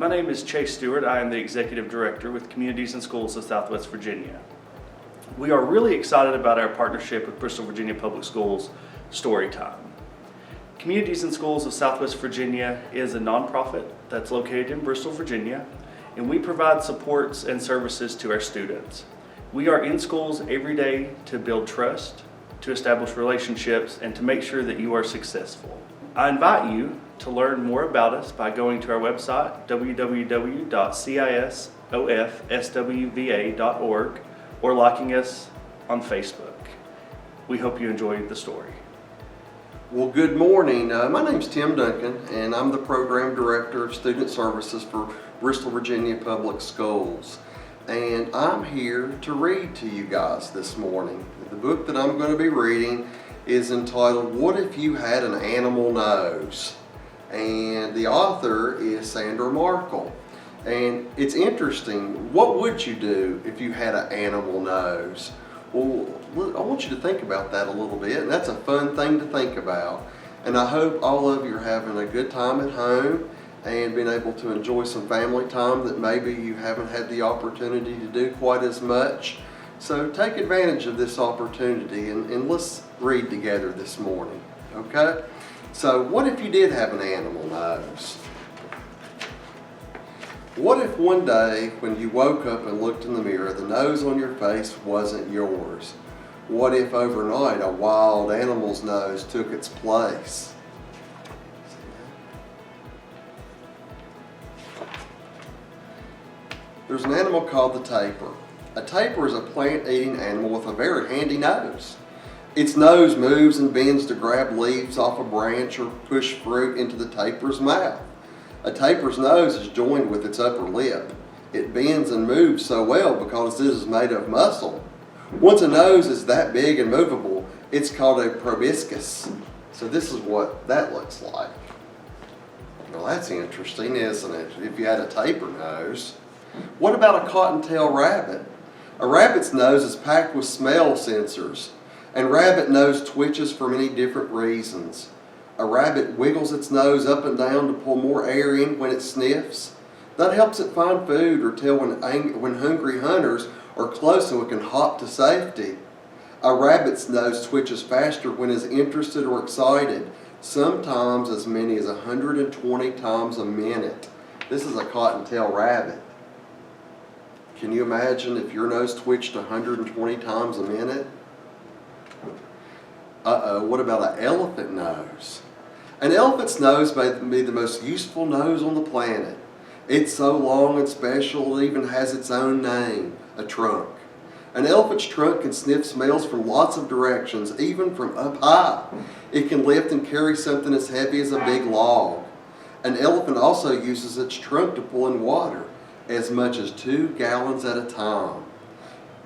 My name is Chase Stewart. I am the Executive Director with Communities and Schools of Southwest Virginia. We are really excited about our partnership with Bristol, Virginia Public Schools Storytime. Communities and Schools of Southwest Virginia is a nonprofit that's located in Bristol, Virginia, and we provide supports and services to our students. We are in schools every day to build trust, to establish relationships, and to make sure that you are successful. I invite you to learn more about us by going to our website, www.cisofswva.org, or liking us on Facebook. We hope you enjoy the story. Well, good morning. My name's Tim Duncan, and I'm the Program Director of Student Services for Bristol, Virginia Public Schools. And I'm here to read to you guys this morning. The book that I'm going to be reading is entitled, What If You Had an Animal Nose? And the author is Sandra Markle. And it's interesting, what would you do if you had an animal nose? Well, I want you to think about that a little bit, and that's a fun thing to think about. And I hope all of you are having a good time at home and being able to enjoy some family time that maybe you haven't had the opportunity to do quite as much. So take advantage of this opportunity and let's read together this morning, okay? So what if you did have an animal nose? What if one day when you woke up and looked in the mirror, the nose on your face wasn't yours? What if overnight a wild animal's nose took its place? There's an animal called the tapir. A tapir is a plant-eating animal with a very handy nose. Its nose moves and bends to grab leaves off a branch or push fruit into the tapir's mouth. A tapir's nose is joined with its upper lip. It bends and moves so well because it is made of muscle. Once a nose is that big and movable, it's called a proboscis. So this is what that looks like. Well, that's interesting, isn't it? If you had a tapir nose. What about a cottontail rabbit? A rabbit's nose is packed with smell sensors, and rabbit nose twitches for many different reasons. A rabbit wiggles its nose up and down to pull more air in when it sniffs. That helps it find food or tell when hungry hunters are close so it can hop to safety. A rabbit's nose twitches faster when it's interested or excited, sometimes as many as 120 times a minute. This is a cottontail rabbit. Can you imagine if your nose twitched 120 times a minute? What about an elephant nose? An elephant's nose may be the most useful nose on the planet. It's so long and special it even has its own name, a trunk. An elephant's trunk can sniff smells from lots of directions, even from up high. It can lift and carry something as heavy as a big log. An elephant also uses its trunk to pull in water, as much as 2 gallons at a time.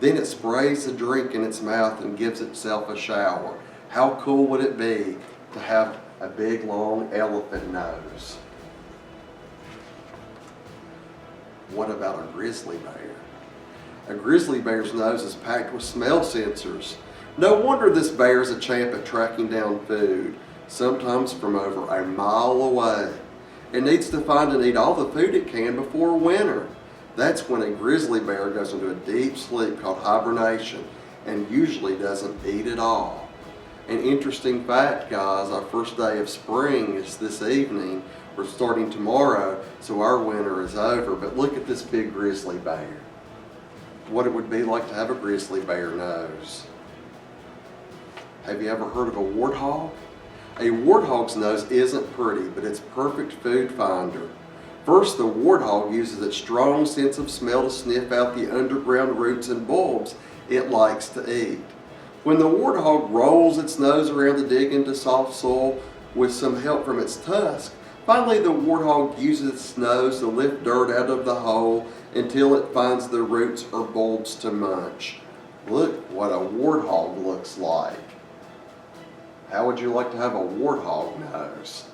Then it sprays the drink in its mouth and gives itself a shower. How cool would it be to have a big long elephant nose? What about a grizzly bear? A grizzly bear's nose is packed with smell sensors. No wonder this bear is a champ at tracking down food, sometimes from over a mile away. It needs to find and eat all the food it can before winter. That's when a grizzly bear goes into a deep sleep called hibernation and usually doesn't eat at all. An interesting fact, guys, our first day of spring is this evening. We're starting tomorrow, so our winter is over. But look at this big grizzly bear. What it would be like to have a grizzly bear nose. Have you ever heard of a warthog? A warthog's nose isn't pretty, but it's perfect food finder. First, the warthog uses its strong sense of smell to sniff out the underground roots and bulbs it likes to eat. When the warthog rolls its nose around to dig into soft soil with some help from its tusk, finally the warthog uses its nose to lift dirt out of the hole until it finds the roots or bulbs to munch. Look what a warthog looks like. How would you like to have a warthog nose?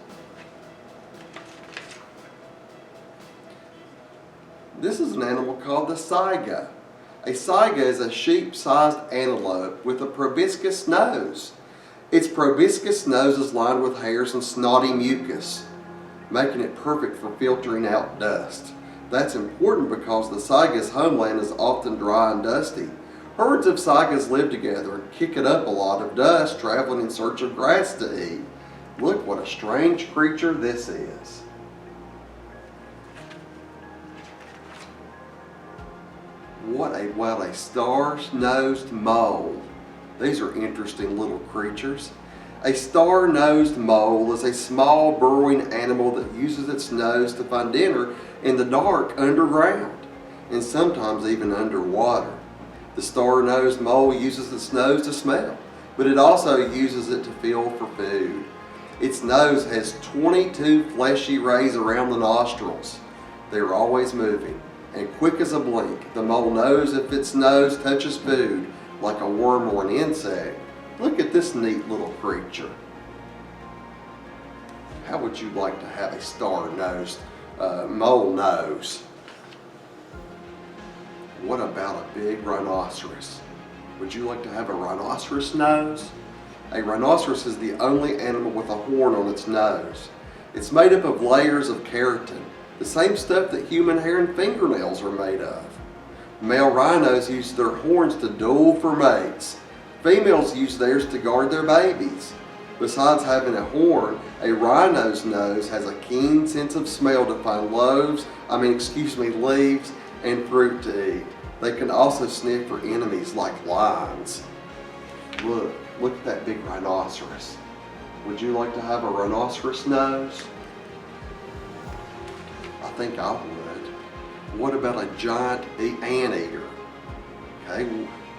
This is an animal called the saiga. A saiga is a sheep-sized antelope with a proboscis nose. Its proboscis nose is lined with hairs and snotty mucus. making it perfect for filtering out dust. That's important because the saiga's homeland is often dry and dusty. Herds of saigas live together and kick it up a lot of dust, traveling in search of grass to eat. Look what a strange creature this is. What a star-nosed mole. These are interesting little creatures. A star-nosed mole is a small burrowing animal that uses its nose to find dinner in the dark underground, and sometimes even underwater. The star-nosed mole uses its nose to smell, but it also uses it to feel for food. Its nose has 22 fleshy rays around the nostrils. They are always moving, and quick as a blink, the mole knows if its nose touches food, like a worm or an insect. Look at this neat little creature. How would you like to have a star-nosed mole nose? What about a big rhinoceros? Would you like to have a rhinoceros nose? A rhinoceros is the only animal with a horn on its nose. It's made up of layers of keratin, the same stuff that human hair and fingernails are made of. Male rhinos use their horns to duel for mates. Females use theirs to guard their babies. Besides having a horn, a rhino's nose has a keen sense of smell to find leaves and fruit to eat. They can also sniff for enemies like lions. Look at that big rhinoceros. Would you like to have a rhinoceros nose? I think I would. What about a giant anteater? Okay,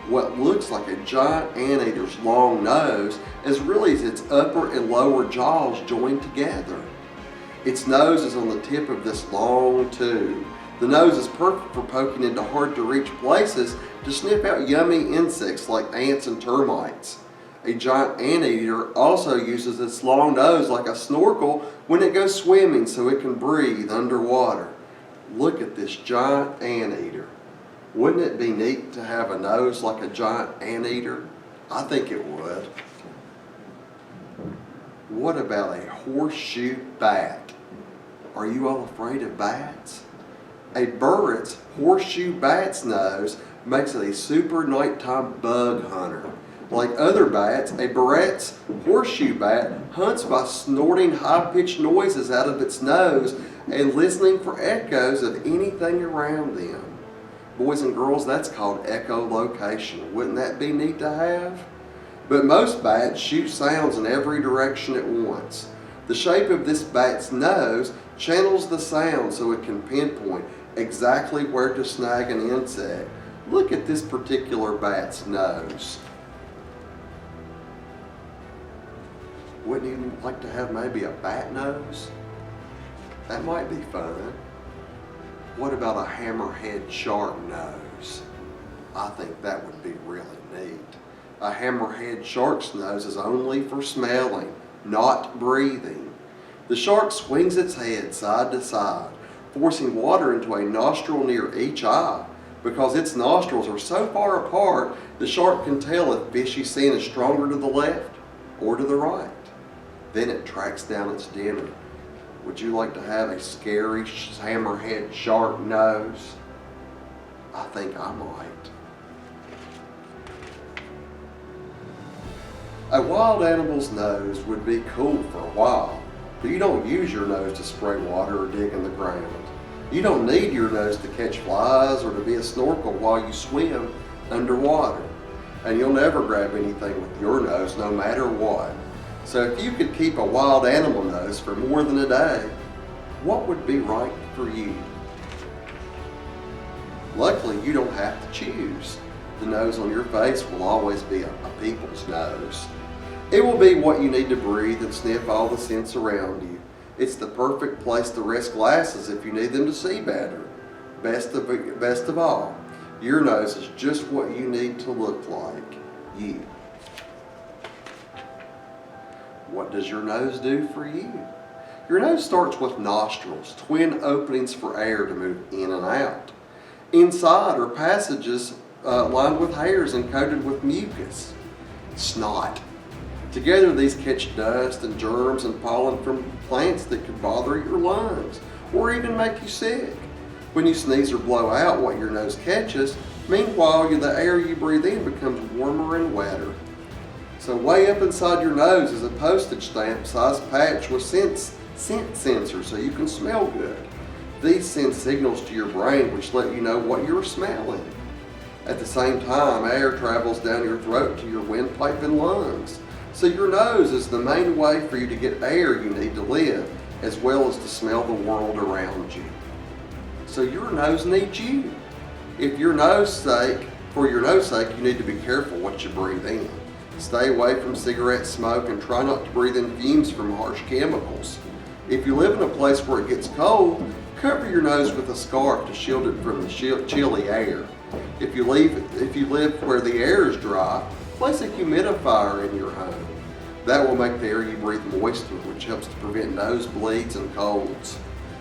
what looks like a giant anteater's long nose is really its upper and lower jaws joined together. Its nose is on the tip of this long tube. The nose is perfect for poking into hard to reach places to sniff out yummy insects like ants and termites. A giant anteater also uses its long nose like a snorkel when it goes swimming so it can breathe underwater. Look at this giant anteater. Wouldn't it be neat to have a nose like a giant anteater? I think it would. What about a horseshoe bat? Are you all afraid of bats? A burret's horseshoe bat's nose makes it a super nighttime bug hunter. Like other bats, a burret's horseshoe bat hunts by snorting high-pitched noises out of its nose and listening for echoes of anything around them. Boys and girls, that's called echolocation. Wouldn't that be neat to have? But most bats shoot sounds in every direction at once. The shape of this bat's nose channels the sound so it can pinpoint exactly where to snag an insect. Look at this particular bat's nose. Wouldn't you like to have maybe a bat nose? That might be fun. What about a hammerhead shark nose? I think that would be really neat. A hammerhead shark's nose is only for smelling, not breathing. The shark swings its head side to side, forcing water into a nostril near each eye. Because its nostrils are so far apart, the shark can tell if fishy scent is stronger to the left or to the right. Then it tracks down its dinner. Would you like to have a scary hammerhead shark nose? I think I might. A wild animal's nose would be cool for a while, but you don't use your nose to spray water or dig in the ground. You don't need your nose to catch flies or to be a snorkel while you swim underwater. And you'll never grab anything with your nose no matter what. So if you could keep a wild animal nose for more than a day, what would be right for you? Luckily, you don't have to choose. The nose on your face will always be a people's nose. It will be what you need to breathe and sniff all the scents around you. It's the perfect place to rest glasses if you need them to see better. Best of all, your nose is just what you need to look like you. What does your nose do for you? Your nose starts with nostrils, twin openings for air to move in and out. Inside are passages lined with hairs and coated with mucus. Snot. Together, these catch dust and germs and pollen from plants that could bother your lungs or even make you sick. When you sneeze or blow out what your nose catches, meanwhile, the air you breathe in becomes warmer and wetter. So way up inside your nose is a postage stamp sized patch with scent sensors so you can smell good. These send signals to your brain which let you know what you're smelling. At the same time, air travels down your throat to your windpipe and lungs. So your nose is the main way for you to get air you need to live, as well as to smell the world around you. So your nose needs you. For your nose sake, you need to be careful what you breathe in. Stay away from cigarette smoke and try not to breathe in fumes from harsh chemicals. If you live in a place where it gets cold, cover your nose with a scarf to shield it from the chilly air. If you live where the air is dry, place a humidifier in your home. That will make the air you breathe moister, which helps to prevent nosebleeds and colds.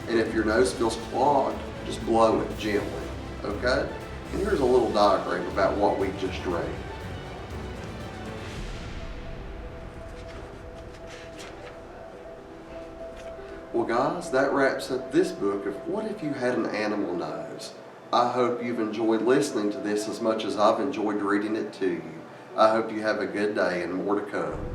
And if your nose feels clogged, just blow it gently, okay? And here's a little diagram about what we just read. Well guys, that wraps up this book of What If You Had an Animal Nose? I hope you've enjoyed listening to this as much as I've enjoyed reading it to you. I hope you have a good day and more to come.